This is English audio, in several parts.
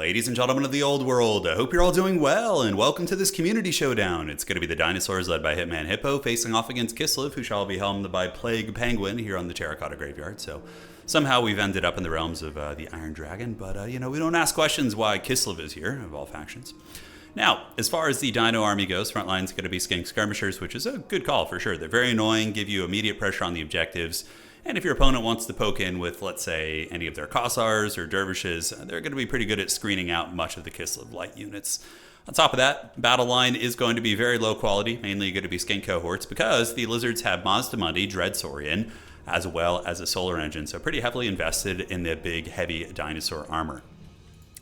Ladies and gentlemen of the old world, I hope you're all doing well, and welcome to this community showdown. It's going to be the dinosaurs led by Hitman Hippo facing off against Kislev, who shall be helmed by Plague Penguin here on the Terracotta Graveyard. So somehow we've ended up in the realms of the Iron Dragon, but we don't ask questions why Kislev is here, of all factions. Now, as far as the Dino army goes, front line's going to be Skink Skirmishers, which is a good call for sure. They're very annoying, give you immediate pressure on the objectives. And if your opponent wants to poke in with, let's say, any of their Kossars or Dervishes, they're going to be pretty good at screening out much of the Kislev light units. On top of that, battle line is going to be very low quality, mainly going to be Skink cohorts, because the Lizards have Mazdamundi, Dreadsaurian, as well as a Solar Engine, so pretty heavily invested in the big, heavy dinosaur armor.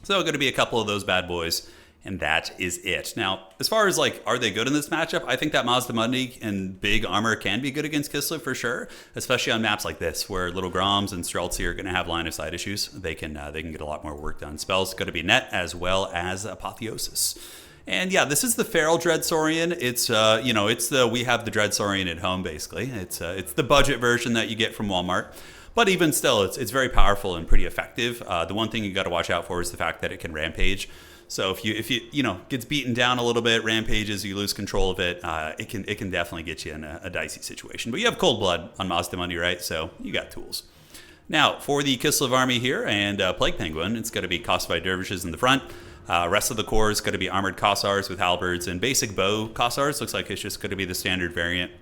So going to be a couple of those bad boys, and that is it. Now, as far as are they good in this matchup? I think that Mazdamundi and big armor can be good against Kislev for sure, especially on maps like this, where little Groms and Streltsy are going to have line of sight issues. They can get a lot more work done. Spells going to be net as well as Apotheosis. And yeah, this is the Feral Dreadsaurian. It's we have the Dreadsaurian at home basically. It's the budget version that you get from Walmart. But even still, it's very powerful and pretty effective. The one thing you got to watch out for is the fact that it can rampage. So if you gets beaten down a little bit, rampages, you lose control of it, it can definitely get you in a dicey situation. But you have Cold Blood on Mazdamundi, right? So you got tools. Now, for the Kislev army here and Plague Penguin, it's going to be Kossified Dervishes in the front. Rest of the core is going to be Armored Kossars with Halberds and basic Bow Kossars. Looks like it's just going to be the standard variant,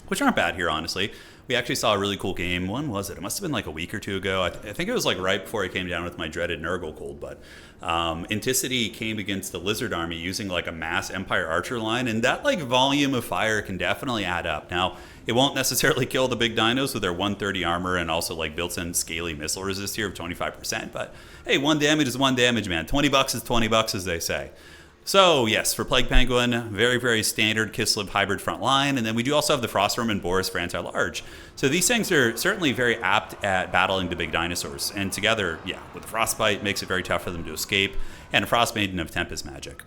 which aren't bad here, honestly. We actually saw a really cool game. When was it? It must have been a week or two ago. I think it was right before I came down with my dreaded Nurgle cold. But Inticity came against the Lizard army using a mass Empire Archer line, and that volume of fire can definitely add up. Now, it won't necessarily kill the big dinos with their 130 armor and also built-in scaly missile resist here of 25%. But hey, one damage is one damage, man. $20 is $20, as they say. So, yes, for Plague Penguin, very, very standard Kislev hybrid front line. And then we do also have the Frostworm and Boris for anti-large. So these things are certainly very apt at battling the big dinosaurs. And together, yeah, with the Frostbite, makes it very tough for them to escape. And a Frost Maiden of Tempest Magic.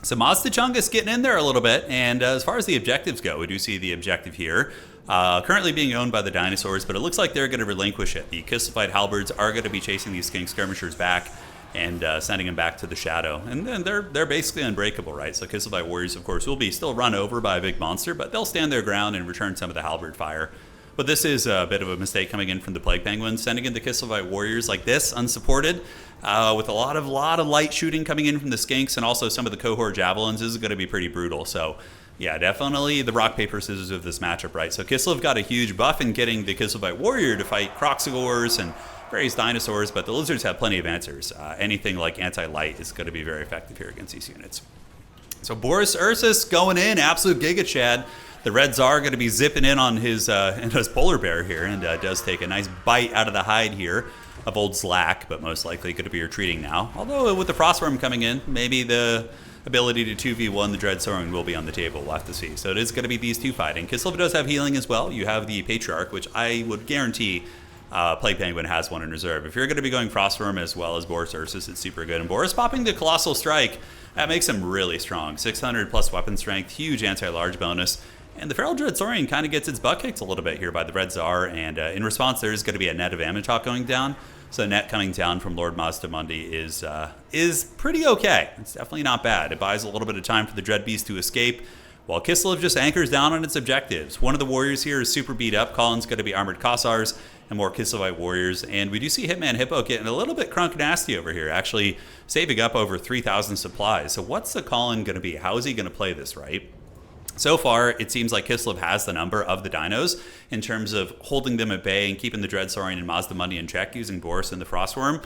So Mazda-Chungus getting in there a little bit. And as far as the objectives go, we do see the objective here. Currently being owned by the dinosaurs, but it looks like they're going to relinquish it. The Kislevied Halberds are going to be chasing these Skink Skirmishers back and sending them back to the shadow. And then they're basically unbreakable, right? So Kislevied Warriors, of course, will be still run over by a big monster, but they'll stand their ground and return some of the halberd fire. But this is a bit of a mistake coming in from the Plague Penguins, sending in the Kislevied Warriors like this, unsupported, with a lot of light shooting coming in from the Skinks and also some of the cohort Javelins. This is going to be pretty brutal. So yeah, definitely the rock, paper, scissors of this matchup, right? So Kislev got a huge buff in getting the Kislevied Warrior to fight Kroxigors and various dinosaurs, but the Lizards have plenty of answers. Anything like anti-light is going to be very effective here against these units. So Boris Ursus going in, absolute Giga Chad. The Red Tsar going to be zipping in on his polar bear here, and does take a nice bite out of the hide here of old Zlak, but most likely going to be retreating now. Although with the Frostworm coming in, maybe the ability to 2v1 the Dreadsaurian will be on the table. We'll have to see. So it is going to be these two fighting. Kislev does have healing as well. You have the Patriarch, which I would guarantee Plague Penguin has one in reserve. If you're going to be going Frostworm as well as Boris Ursus, it's super good. And Boris popping the Colossal Strike, that makes him really strong. 600 plus weapon strength, huge anti-large bonus. And the Feral Dreadsaurian kind of gets its butt kicked a little bit here by the Red Tsar. And in response, there is going to be a net of Amidtalk going down. So the net coming down from Lord Mazdamundi is pretty okay. It's definitely not bad. It buys a little bit of time for the Dread Beast to escape, while Kislev just anchors down on its objectives. One of the warriors here is super beat up. Colin's going to be Armored Kossars and more Kislevite warriors. And we do see Hitman Hippo getting a little bit crunk nasty over here, actually saving up over 3,000 supplies. So what's the Colin going to be? How is he going to play this, right? So far, it seems like Kislev has the number of the dinos in terms of holding them at bay and keeping the Dreadsaurian and Mazdamundi in check using Boris and the Frostworm.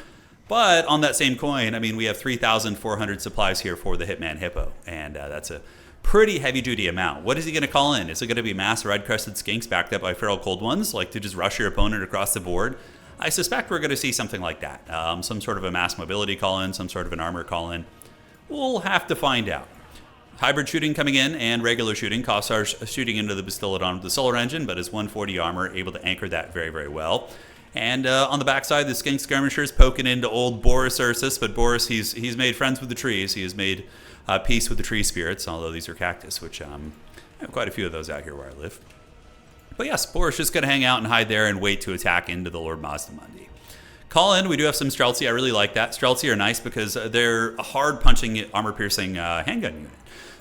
But on that same coin, I mean, we have 3,400 supplies here for the Hitman Hippo. And that's a pretty heavy-duty amount. What is he going to call in? Is it going to be mass red-crested skinks backed up by feral cold ones, like to just rush your opponent across the board? I suspect we're going to see something like that. Some sort of a mass mobility call-in, some sort of an armor call-in. We'll have to find out. Hybrid shooting coming in and regular shooting. Kossar shooting into the Bastiladon with the Solar Engine, but his 140 armor able to anchor that very, very well. And on the backside, the Skink Skirmishers poking into old Boris Ursus, but Boris, he's made friends with the trees. He has made peace with the tree spirits, although these are cactus, which I have quite a few of those out here where I live. But yes, Boris just going to hang out and hide there and wait to attack into the Lord Mazdamundi. Call in, we do have some Streltsy. I really like that. Streltsy are nice because they're a hard-punching, armor-piercing handgun unit.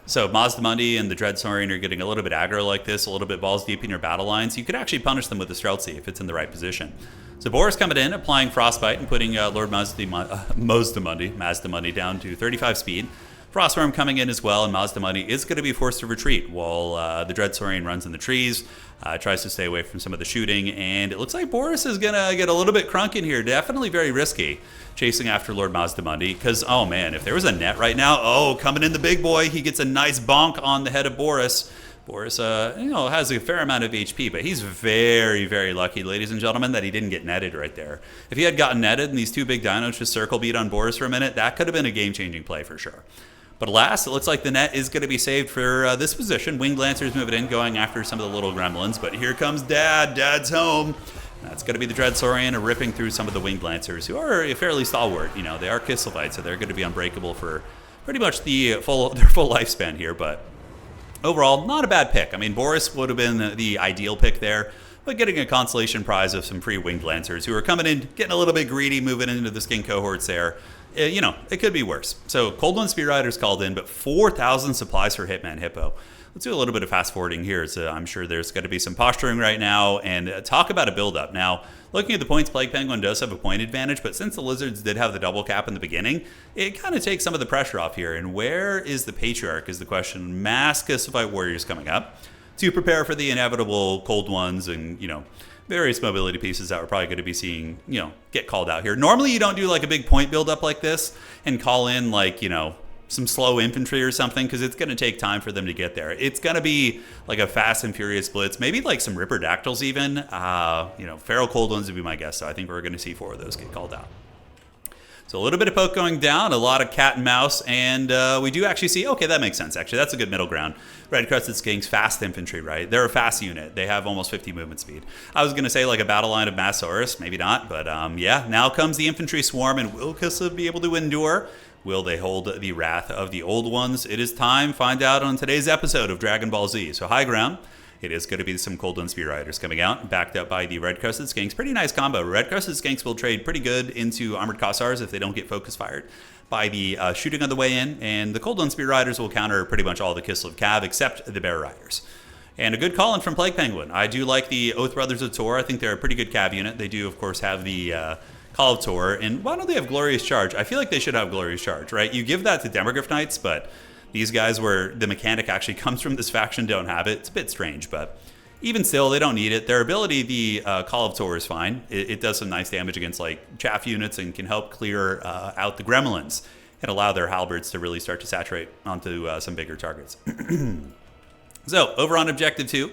So Mazdamundi and the Dreadsaurian are getting a little bit aggro like this, a little bit balls deep in your battle lines. You could actually punish them with the Streltsy if it's in the right position. So Boris coming in, applying Frostbite and putting Lord Mazdamundi down to 35 speed. Frostworm coming in as well, and Mazdamundi is going to be forced to retreat while the Dreadsaurian runs in the trees, tries to stay away from some of the shooting, and it looks like Boris is going to get a little bit crunk in here. Definitely very risky chasing after Lord Mazdamundi, because, oh man, if there was a net right now, coming in the big boy, he gets a nice bonk on the head of Boris. Boris, has a fair amount of HP, but he's very, very lucky, ladies and gentlemen, that he didn't get netted right there. If he had gotten netted and these two big dinos just circle beat on Boris for a minute, that could have been a game-changing play for sure. But alas, it looks like the net is going to be saved for this position. Winged Lancers moving in, going after some of the little gremlins. But here comes Dad. Dad's home. That's going to be the Dreadsaurian ripping through some of the Winged Lancers, who are fairly stalwart. You know, they are Kislevites, so they're going to be unbreakable for pretty much their full lifespan here. But overall, not a bad pick. I mean, Boris would have been the ideal pick there. But getting a consolation prize of some free Winged Lancers who are coming in, getting a little bit greedy, moving into the skin cohorts there. It could be worse. So Cold One Spear Riders called in, but 4,000 supplies for Hitman Hippo. Let's do a little bit of fast forwarding here. So I'm sure there's going to be some posturing right now, and talk about a build-up. Now, looking at the points, Plague Penguin does have a point advantage, but since the Lizards did have the double cap in the beginning, it kind of takes some of the pressure off here. And where is the Patriarch is the question. Mass Kislev warriors coming up to prepare for the inevitable Cold Ones and, various mobility pieces that we're probably going to be seeing, get called out here. Normally, you don't do like a big point buildup like this and call in like, some slow infantry or something, because it's going to take time for them to get there. It's going to be like a fast and furious blitz, maybe like some Ripperdactyls even. Feral Cold Ones would be my guess, so I think we're going to see 4 of those get called out. So a little bit of poke going down, a lot of cat and mouse, and we do actually see, okay, that makes sense, actually. That's a good middle ground. Red-Crested Skinks, fast infantry, right? They're a fast unit. They have almost 50 movement speed. I was going to say like a battle line of Massaurus, maybe not, but now comes the infantry swarm, and will Kislev be able to endure? Will they hold the wrath of the old ones? It is time. Find out on today's episode of Dragon Ball Z. So high ground. It is going to be some Cold One Spear Riders coming out, backed up by the Red-Crested Skinks. Pretty nice combo. Red-Crested Skinks will trade pretty good into Armored Kossars if they don't get focus fired by the shooting on the way in, and the Cold One Spear Riders will counter pretty much all the Kislev Cav except the Bear Riders. And a good call-in from Plague Penguin. I do like the Oath Brothers of Tor. I think they're a pretty good Cav unit. They do, of course, have the Call of Tor. And why don't they have Glorious Charge? I feel like they should have Glorious Charge, right? You give that to Demogryph Knights, but these guys where the mechanic actually comes from this faction don't have it. It's a bit strange, but even still, they don't need it. Their ability, the Call of Tor, is fine. It does some nice damage against like chaff units and can help clear out the gremlins and allow their halberds to really start to saturate onto some bigger targets. So, over on Objective 2,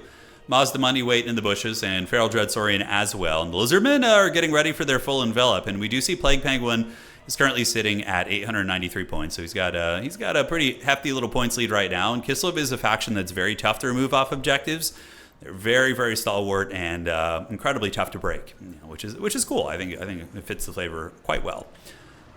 Mazdamundi wait in the bushes and Feral Dreadsaurian as well. And the Lizardmen are getting ready for their full envelop. And we do see Plague Penguin is currently sitting at 893 points. So he's got a pretty hefty little points lead right now. And Kislev is a faction that's very tough to remove off objectives. They're very, very stalwart and incredibly tough to break, which is cool. I think it fits the flavor quite well.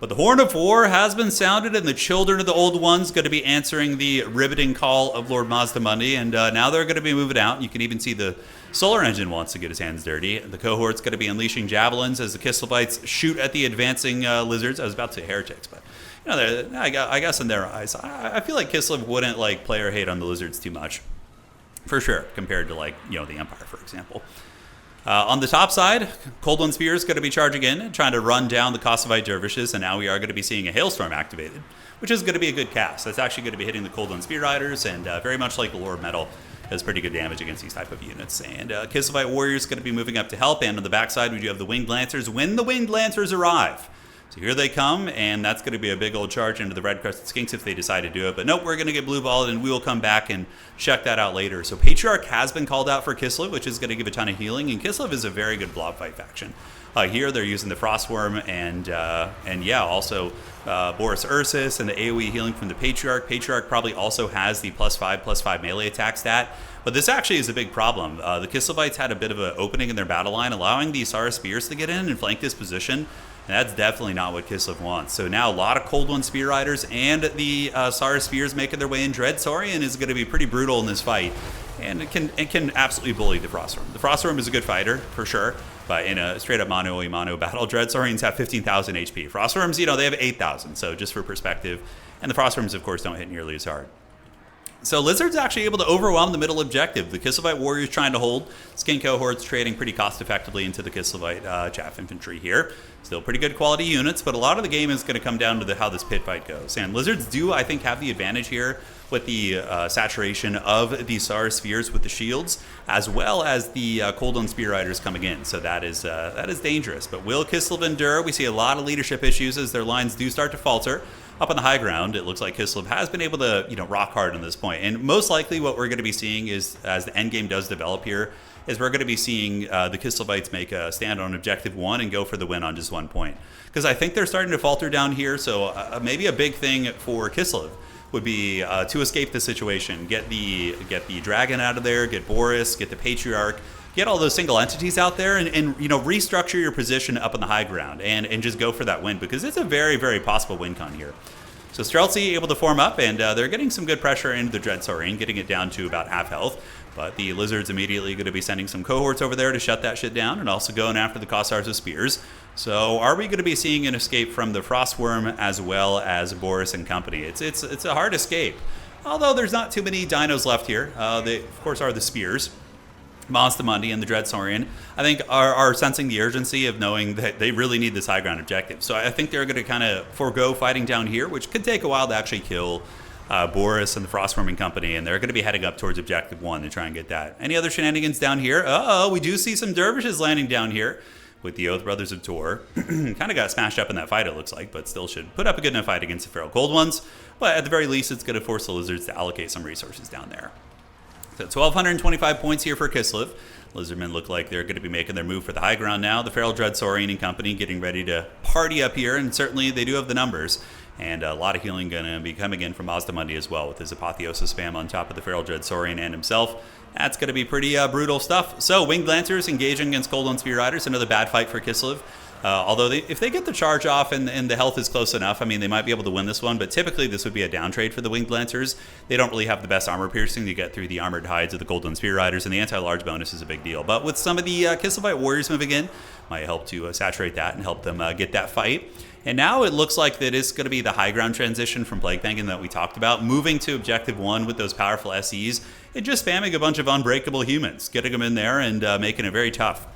But the Horn of War has been sounded, and the Children of the Old Ones going to be answering the riveting call of Lord Mazdamundi, and now they're going to be moving out. You can even see the Solar Engine wants to get his hands dirty. The cohort's going to be unleashing javelins as the Kislevites shoot at the advancing lizards. I was about to say heretics, but I guess in their eyes, I feel like Kislev wouldn't like player hate on the lizards too much, for sure, compared to like the Empire, for example. On the top side, Cold One Spear is going to be charging in, trying to run down the Kossovite dervishes, and now we are going to be seeing a Hailstorm activated, which is going to be a good cast. That's actually going to be hitting the Cold One Spear Riders, and very much like the Lord Metal, does pretty good damage against these type of units. And Kislevite Warriors going to be moving up to help, and on the backside we do have the Winged Lancers when the Winged Lancers arrive. So here they come, and that's going to be a big old charge into the Red-Crested Skinks if they decide to do it. But nope, we're going to get blue-balled, and we will come back and check that out later. So Patriarch has been called out for Kislev, which is going to give a ton of healing, and Kislev is a very good blob fight faction. Here they're using the Frostworm, and yeah, also Boris Ursus and the AoE healing from the Patriarch. Patriarch probably also has the +5/+5 melee attack stat. But this actually is a big problem. The Kislevites had a bit of an opening in their battle line, allowing the Sara Spears to get in and flank this position. And that's definitely not what Kislev wants. So now a lot of Cold One Spear Riders and the Sara Spears making their way in. Dreadsaurian is going to be pretty brutal in this fight. And it can absolutely bully the Frostworm. The Frostworm is a good fighter, for sure. But in a straight up mono battle, Dreadsaurians have 15,000 HP. Frostworms, they have 8,000. So just for perspective. And the Frostworms, of course, don't hit nearly as hard. So Lizard's actually able to overwhelm the middle objective. The Kislevite warriors trying to hold. Skin cohorts trading pretty cost effectively into the Kislevite chaff infantry here. Still pretty good quality units, but a lot of the game is going to come down to how this pit fight goes. And Lizards do, I think, have the advantage here with the saturation of the Sar spheres with the shields, as well as the Cold on Spear Riders coming in. So that is dangerous. But will Kislev endure? We see a lot of leadership issues as their lines do start to falter. Up on the high ground, it looks like Kislev has been able to, rock hard on this point. And most likely what we're going to be seeing is, as the end game does develop here, is we're going to be seeing the Kislevites make a stand on Objective 1 and go for the win on just 1 point. Because I think they're starting to falter down here, so maybe a big thing for Kislev would be to escape the situation. Get the Dragon out of there, get Boris, get the Patriarch, get all those single entities out there and restructure your position up on the high ground and just go for that win, because it's a very, very possible win con here. So Streltsy able to form up, and they're getting some good pressure into the Dreadsaurian, getting it down to about half health. But the Lizards immediately going to be sending some cohorts over there to shut that shit down, and also going after the Kossars with spears. So are we going to be seeing an escape from the Frostworm as well as Boris and company? It's a hard escape. Although there's not too many dinos left here. They, of course, are the spears. Mazdamundi and the Dreadsaurian, I think, are sensing the urgency of knowing that they really need this high ground objective. So I think they're going to kind of forego fighting down here, which could take a while to actually kill Boris and the Frostworm and company, and they're going to be heading up towards Objective 1 to try and get that. Any other shenanigans down here? We do see some dervishes landing down here with the Oath Brothers of Tor. Kind of got smashed up in that fight, it looks like, but still should put up a good enough fight against the Feral Cold Ones. But at the very least, it's going to force the Lizards to allocate some resources down there. So 1,225 points here for Kislev. Lizardmen look like they're going to be making their move for the high ground now. The Feral Dreadsaurian and company getting ready to party up here, and certainly they do have the numbers. And a lot of healing going to be coming in from Mazdamundi as well, with his Apotheosis spam on top of the Feral Dreadsaurian and himself. That's going to be pretty brutal stuff. So Winged Lancers engaging against Cold on Spear Riders, another bad fight for Kislev. Although if they get the charge off and the health is close enough, I mean, they might be able to win this one, but typically this would be a down trade for the Winged Lancers. They don't really have the best armor piercing to get through the armored hides of the Golden Spear Riders, and the anti-large bonus is a big deal. But with some of the Kislevite warriors moving in, might help to saturate that and help them get that fight. And now it looks like that it's going to be the high ground transition from Plague Penguin that we talked about, moving to Objective 1 with those powerful SEs, and just spamming a bunch of unbreakable humans, getting them in there and making it very tough.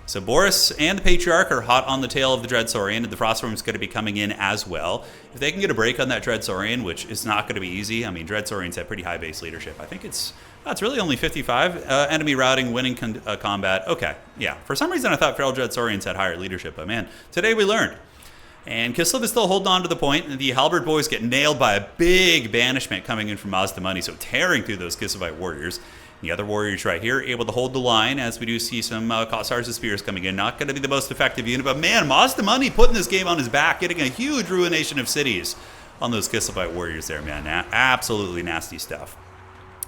So Boris and the Patriarch are hot on the tail of the Dreadsaurian, and the Frostworm is going to be coming in as well. If they can get a break on that Dreadsaurian, which is not going to be easy, I mean, Dreadsaurians have pretty high base leadership. I think it's really only 55. Enemy routing, winning combat. Okay, yeah. For some reason, I thought Feral Dreadsaurians had higher leadership, but man, today we learned. And Kislev is still holding on to the point, and the Halberd boys get nailed by a big banishment coming in from Mazdamundi, so tearing through those Kislevite warriors. The other warriors right here able to hold the line, as we do see some Kossars of Spears coming in. Not going to be the most effective unit, but man, Mazdamundi putting this game on his back, getting a huge ruination of cities on those Kislevite warriors there, man. Absolutely nasty stuff.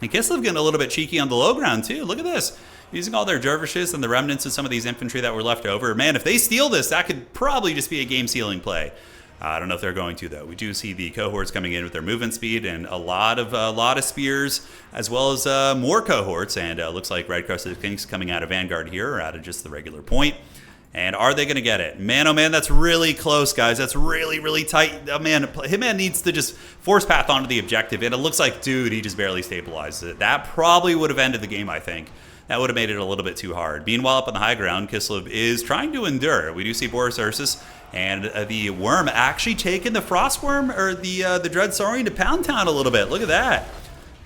And Kislev getting a little bit cheeky on the low ground, too. Look at this. Using all their dervishes and the remnants of some of these infantry that were left over. Man, if they steal this, that could probably just be a game-sealing play. I don't know if they're going to, though. We do see the cohorts coming in with their movement speed and a lot of spears, as well as more cohorts. And looks like Red Crested Kings coming out of Vanguard here, or out of just the regular point. And are they going to get it? Man, oh man, that's really close, guys. That's really, really tight. Oh man, Hitman needs to just force path onto the objective. And it looks like, dude, he just barely stabilized it. That probably would have ended the game, I think. That would have made it a little bit too hard. Meanwhile, up on the high ground, Kislev is trying to endure. We do see Boris Ursus and the Wyrm actually taking the Frostworm, or the Dreadsaurian, to Pound Town a little bit. Look at that.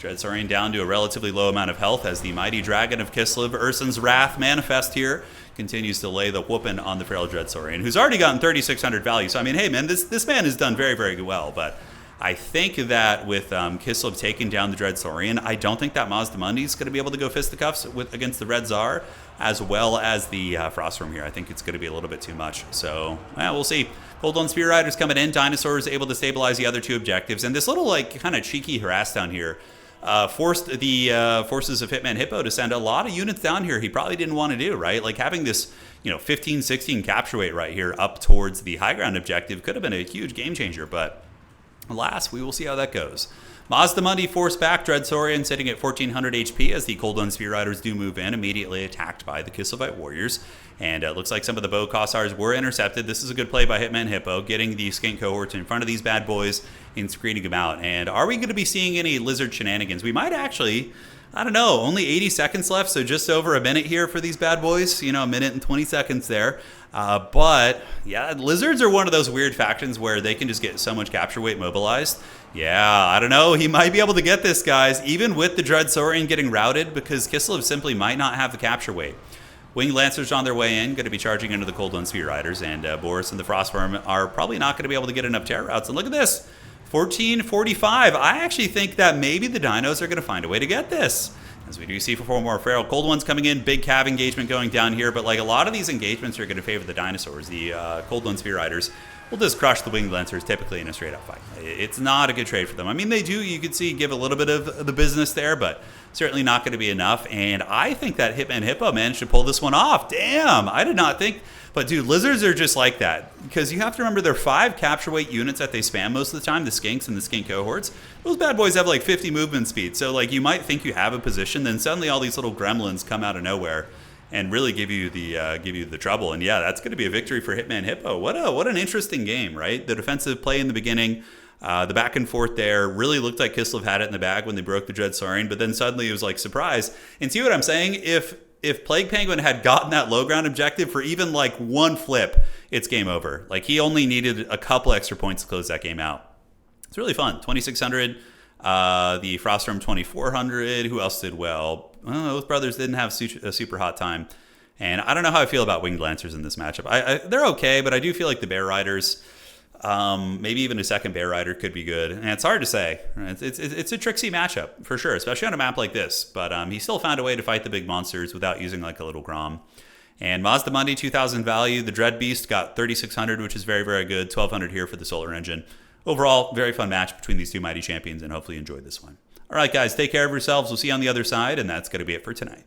Dreadsaurian down to a relatively low amount of health as the mighty dragon of Kislev, Ursun's Wrath, manifest here, continues to lay the whooping on the Feral Dreadsaurian, who's already gotten 3,600 value. So, I mean, hey, man, this man has done very, very well, but I think that with Kislev taking down the Dreadsaurian, I don't think that Mazdamundi is going to be able to go fisticuffs against the Red Tsar, as well as the Frostworm here. I think it's going to be a little bit too much. So, we'll see. Cold on Spear Riders coming in. Dinosaurs able to stabilize the other two objectives. And this little, like, kind of cheeky harass down here forced the forces of Hitman Hippo to send a lot of units down here he probably didn't want to do, right? Like, having this, 15, 16 capture weight right here up towards the high ground objective could have been a huge game changer, but Alas, we will see how that goes. Mazdamundi forced back Dreadsaurian sitting at 1400 HP as the Cold One Spear Riders do move in, immediately attacked by the Kislevite Warriors. And it looks like some of the bow Kossars were intercepted. This is a good play by Hitman Hippo, getting the skink cohorts in front of these bad boys and screening them out. And are we going to be seeing any lizard shenanigans? We might actually. I don't know, only 80 seconds left, so just over a minute here for these bad boys. You know, a minute and 20 seconds there. But, yeah, lizards are one of those weird factions where they can just get so much capture weight mobilized. Yeah, I don't know. He might be able to get this, guys, even with the Dreadsaurian getting routed, because Kislev simply might not have the capture weight. Winged Lancers on their way in, going to be charging into the Cold One Spear Riders, and Boris and the Frostworm are probably not going to be able to get enough terror routes. And look at this. 1445. I actually think that maybe the dinos are going to find a way to get this. As we do see for 4 more feral cold ones coming in, big cav engagement going down here, but like a lot of these engagements are going to favor the dinosaurs. The Cold One Spear Riders will just crush the Winged Lancers typically in a straight up fight. It's not a good trade for them. I mean, they do, you could see, give a little bit of the business there, but certainly not going to be enough. And I think that Hitman Hippo managed to pull this one off. Damn, I did not think. But dude, lizards are just like that, because you have to remember they're 5 capture weight units that they spam most of the time, the skinks and the skink cohorts. Those bad boys have like 50 movement speed, so like you might think you have a position, then suddenly all these little gremlins come out of nowhere and really give you the trouble. And yeah, that's going to be a victory for Hitman Hippo. What an interesting game, right? The defensive play in the beginning, the back and forth there really looked like Kislev had it in the bag when they broke the Dreadsaurian, but then suddenly it was like surprise. And see what I'm saying? If Plague Penguin had gotten that low ground objective for even like one flip, it's game over. Like he only needed a couple extra points to close that game out. It's really fun. 2600, the Frostworm 2400. Who else did well? Both brothers didn't have a super hot time. And I don't know how I feel about Winged Lancers in this matchup. They're okay, but I do feel like the Bear Riders, maybe even a second Bear Rider could be good. And it's hard to say. It's a tricksy matchup for sure, especially on a map like this. But he still found a way to fight the big monsters without using like a little Grom. And Mazdamundi 2000 value. The Dread Beast got 3600, which is very, very good. 1200 here for the Solar Engine. Overall, very fun match between these two mighty champions, and hopefully you enjoyed this one. All right, guys, take care of yourselves. We'll see you on the other side, and that's going to be it for tonight.